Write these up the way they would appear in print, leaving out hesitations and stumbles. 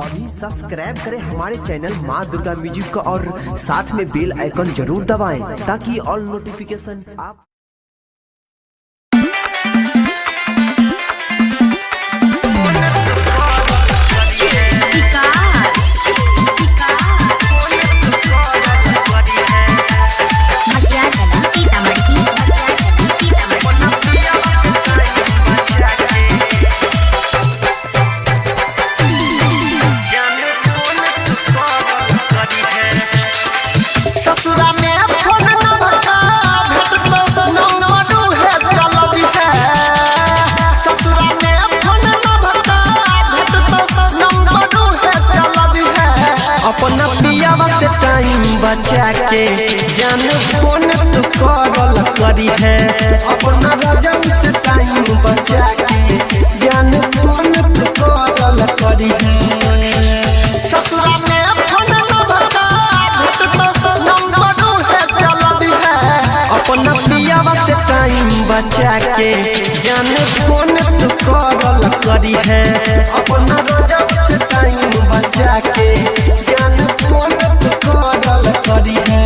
अभी सब्सक्राइब करें हमारे चैनल माँ दुर्गा म्यूजिक को और साथ में बेल आइकन जरूर दबाएं ताकि ऑल नोटिफिकेशन आप अपना पियावा से टाइम बचा के जान फोन तो कॉल करी है। अपना राजा से टाइम बचा के जान फोन तो कॉल करी है। ससुरा में फोन न भगा भेट तो नंबर है चलबी है। अपना पियावा से टाइम बचा के जान फोन तो कॉल करी है। अपना राजा से टाइम बचा के फोन तो कॉल करी है।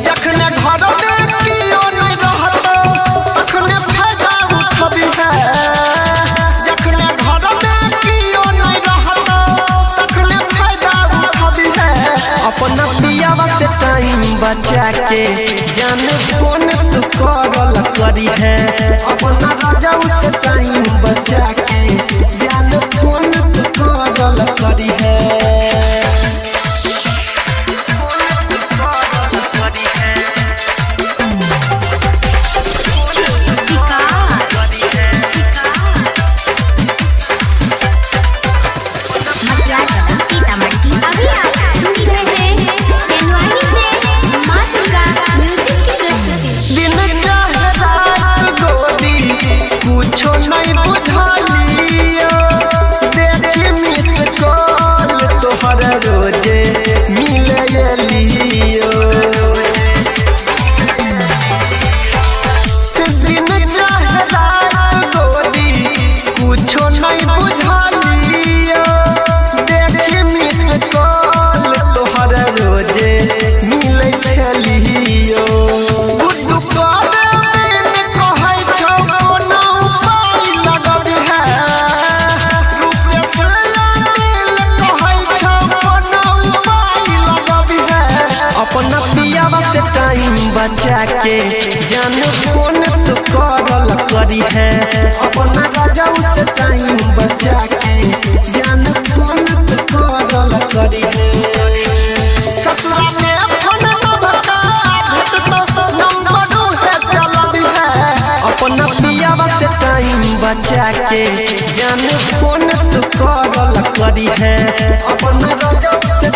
जखने घर में कियो नहीं रहता तखने फायदा उठबी है। जखने घर में कियो नहीं रहता तखने फायदा उठबी है। अपना पियावा से टाइम बचा के जान फोन तो कॉल करी है। अपना राजा से टाइम बचा के जान फोन तो कॉल करी है। रोजे मिले लियो दिन चाहे रात गोदी कुछो नहीं बुझलियो। देखी मिस कॉल तोहर रोजे मिले छलियो। गुड्डू करे में कहै छौ कोनो उपाय लगबी है। रूपेश अपना पियावा से टाइम बचा के जान फोन तो कॉल करी है। अपना राजा से टाइम बचा के जान फोन तो कॉल करी है। ससुरा में फोन न भगा भेट तो नंबर है चलबी है। अपना पियावा से टाइम बचा के जान फोन तो कॉल करी है। अपना राजा से